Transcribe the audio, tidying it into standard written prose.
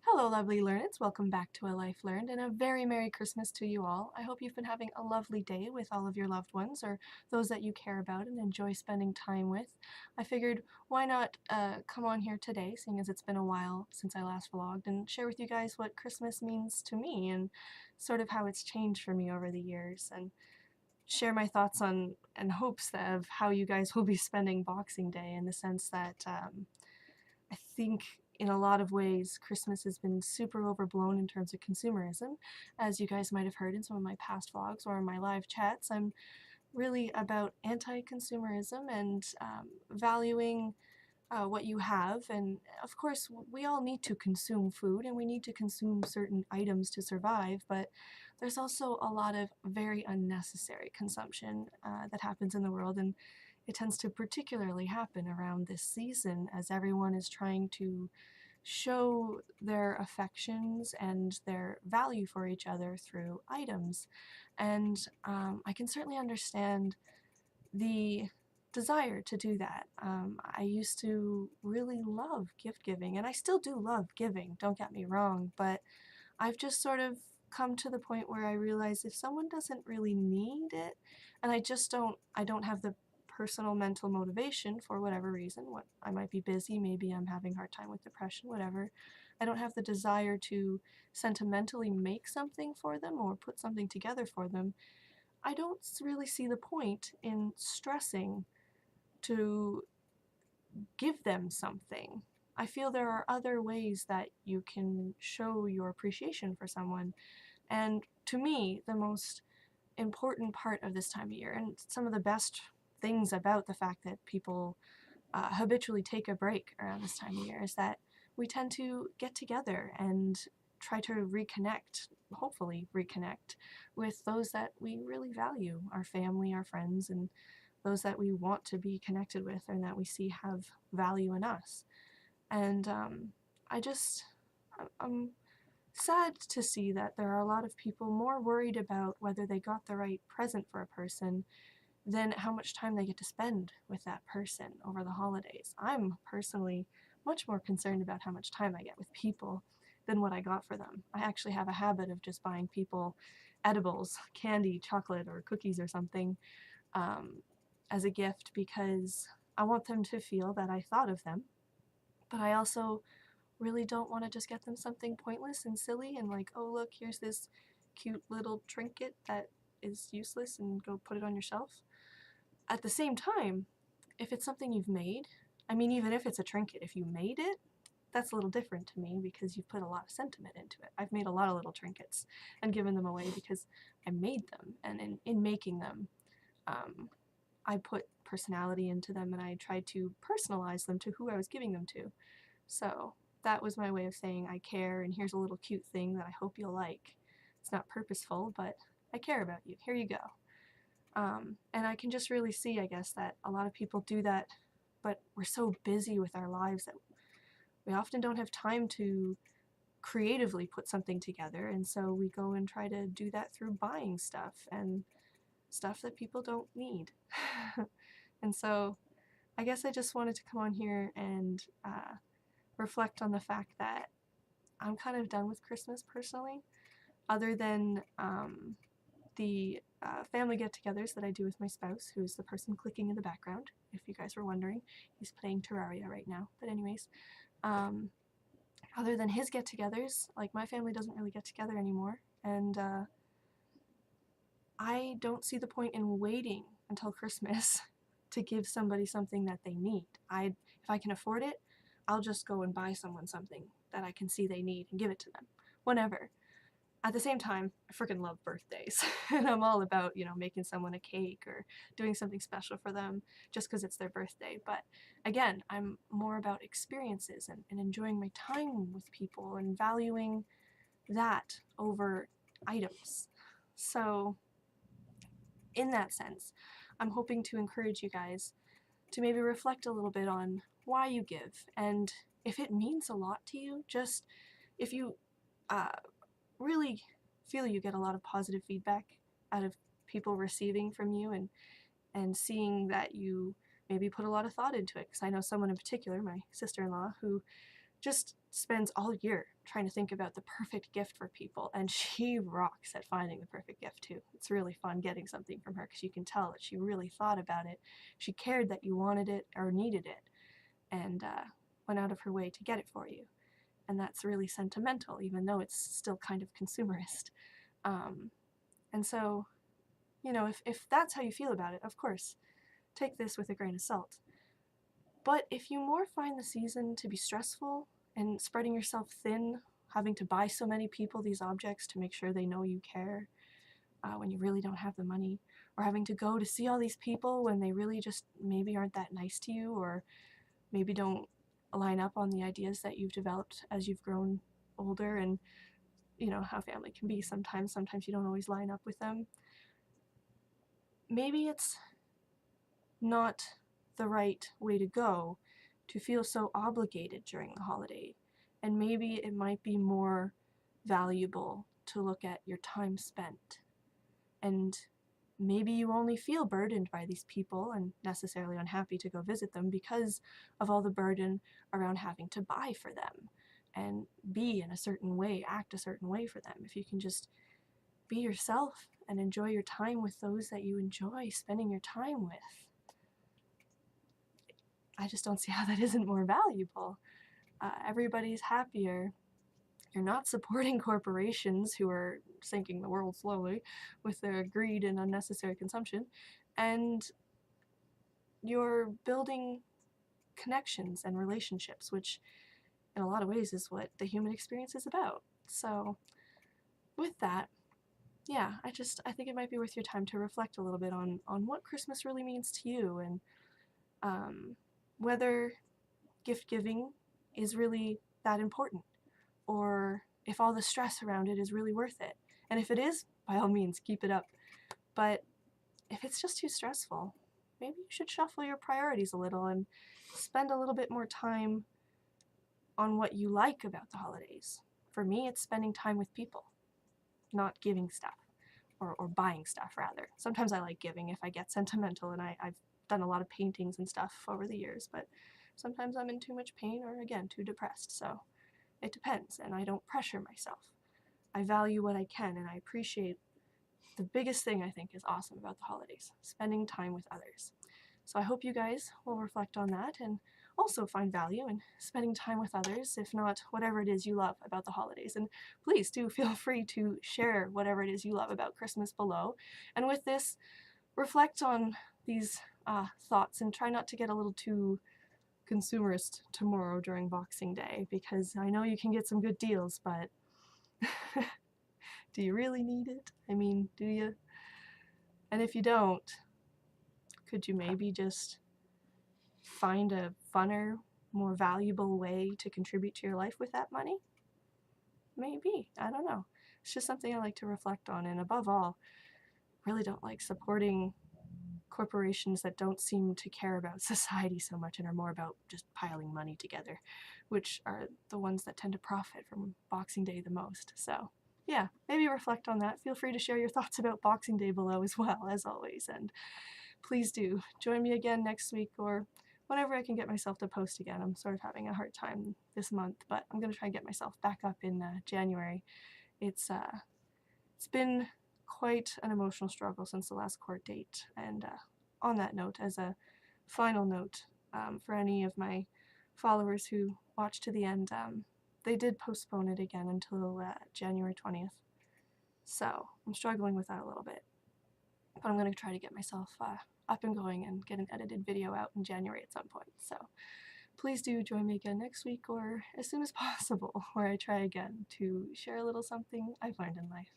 Hello, lovely learneds. Welcome back to A Life Learned, and a very Merry Christmas to you all. I hope you've been having a lovely day with all of your loved ones or those that you care about and enjoy spending time with. I figured why not come on here today, seeing as it's been a while since I last vlogged, and share with you guys what Christmas means to me and sort of how it's changed for me over the years, and share my thoughts on and hopes of how you guys will be spending Boxing Day, in the sense that I think in a lot of ways Christmas has been super overblown in terms of consumerism. As you guys might have heard in some of my past vlogs or in my live chats, I'm really about anti-consumerism and valuing what you have. And of course, we all need to consume food and we need to consume certain items to survive, but there's also a lot of very unnecessary consumption that happens in the world, and it tends to particularly happen around this season as everyone is trying to show their affections and their value for each other through items. And I can certainly understand the desire to do that. I used to really love gift giving, and I still do love giving, don't get me wrong, but I've just sort of come to the point where I realize if someone doesn't really need it, and I don't have the personal mental motivation for whatever reason, what I might be busy, maybe I'm having a hard time with depression, whatever, I don't have the desire to sentimentally make something for them or put something together for them, I don't really see the point in stressing to give them something. I feel there are other ways that you can show your appreciation for someone, and to me, the most important part of this time of year, and some of the best things about the fact that people habitually take a break around this time of year, is that we tend to get together and try to reconnect, hopefully reconnect, with those that we really value, our family, our friends, and those that we want to be connected with and that we see have value in us. And I'm sad to see that there are a lot of people more worried about whether they got the right present for a person than how much time they get to spend with that person over the holidays. I'm personally much more concerned about how much time I get with people than what I got for them. I actually have a habit of just buying people edibles, candy, chocolate, or cookies or something um, as a gift, because I want them to feel that I thought of them, but I also really don't want to just get them something pointless and silly and like, oh look, here's this cute little trinket that is useless and go put it on your shelf. At the same time, if it's something you've made, I mean, even if it's a trinket, if you made it, that's a little different to me because you've put a lot of sentiment into it. I've made a lot of little trinkets and given them away because I made them, and in making them, I put personality into them and I tried to personalize them to who I was giving them to. So that was my way of saying I care, and here's a little cute thing that I hope you'll like. It's not purposeful, but I care about you. Here you go. And I can just really see, I guess, that a lot of people do that, but we're so busy with our lives that we often don't have time to creatively put something together, and so we go and try to do that through buying stuff, and stuff that people don't need. And so I guess I just wanted to come on here and reflect on the fact that I'm kind of done with Christmas personally, other than the family get-togethers that I do with my spouse, who's the person clicking in the background, if you guys were wondering. He's playing Terraria right now. But anyways, other than his get-togethers, like, my family doesn't really get together anymore, and I don't see the point in waiting until Christmas to give somebody something that they need. If I can afford it, I'll just go and buy someone something that I can see they need and give it to them, whenever. At the same time, I freaking love birthdays, and I'm all about, you know, making someone a cake or doing something special for them just because it's their birthday. But again, I'm more about experiences and enjoying my time with people and valuing that over items. So in that sense, I'm hoping to encourage you guys to maybe reflect a little bit on why you give, and if it means a lot to you, just if you really feel you get a lot of positive feedback out of people receiving from you, and seeing that you maybe put a lot of thought into it, because I know someone in particular, my sister-in-law, who just spends all year trying to think about the perfect gift for people, and she rocks at finding the perfect gift too. It's really fun getting something from her because you can tell that she really thought about it. She cared that you wanted it or needed it, and went out of her way to get it for you. And that's really sentimental, even though it's still kind of consumerist. And so, if that's how you feel about it, of course, take this with a grain of salt. But if you more find the season to be stressful and spreading yourself thin, having to buy so many people these objects to make sure they know you care when you really don't have the money, or having to go to see all these people when they really just maybe aren't that nice to you, or maybe don't line up on the ideas that you've developed as you've grown older, and how family can be sometimes you don't always line up with them. Maybe it's not the right way to go to feel so obligated during the holiday, and maybe it might be more valuable to look at your time spent. And maybe you only feel burdened by these people and necessarily unhappy to go visit them because of all the burden around having to buy for them and be in a certain way, act a certain way for them. If you can just be yourself and enjoy your time with those that you enjoy spending your time with, I just don't see how that isn't more valuable. Everybody's happier. You're not supporting corporations who are sinking the world slowly with their greed and unnecessary consumption, and you're building connections and relationships, which in a lot of ways is what the human experience is about. So with that, yeah, I think it might be worth your time to reflect a little bit on what Christmas really means to you, and whether gift giving is really that important, or if all the stress around it is really worth it. And if it is, by all means, keep it up. But if it's just too stressful, maybe you should shuffle your priorities a little and spend a little bit more time on what you like about the holidays. For me, it's spending time with people, not giving stuff, or buying stuff, rather. Sometimes I like giving if I get sentimental, and I've done a lot of paintings and stuff over the years, but sometimes I'm in too much pain or, again, too depressed, so it depends, and I don't pressure myself. I value what I can, and I appreciate the biggest thing I think is awesome about the holidays, spending time with others. So I hope you guys will reflect on that and also find value in spending time with others, if not whatever it is you love about the holidays. And please do feel free to share whatever it is you love about Christmas below. And with this, reflect on these thoughts and try not to get a little too consumerist tomorrow during Boxing Day, because I know you can get some good deals, but do you really need it? I mean, do you? And if you don't, could you maybe just find a funner, more valuable way to contribute to your life with that money? Maybe. I don't know. It's just something I like to reflect on, and above all, really don't like supporting corporations that don't seem to care about society so much and are more about just piling money together, which are the ones that tend to profit from Boxing Day the most. So yeah, maybe reflect on that. Feel free to share your thoughts about Boxing Day below as well, as always, and please do join me again next week or whenever I can get myself to post again. I'm sort of having a hard time this month, but I'm going to try and get myself back up in January. It's been quite an emotional struggle since the last court date, and on that note, as a final note, for any of my followers who watched to the end, they did postpone it again until January 20th. So I'm struggling with that a little bit, but I'm going to try to get myself up and going and get an edited video out in January at some point. So please do join me again next week or as soon as possible, where I try again to share a little something I've learned in life.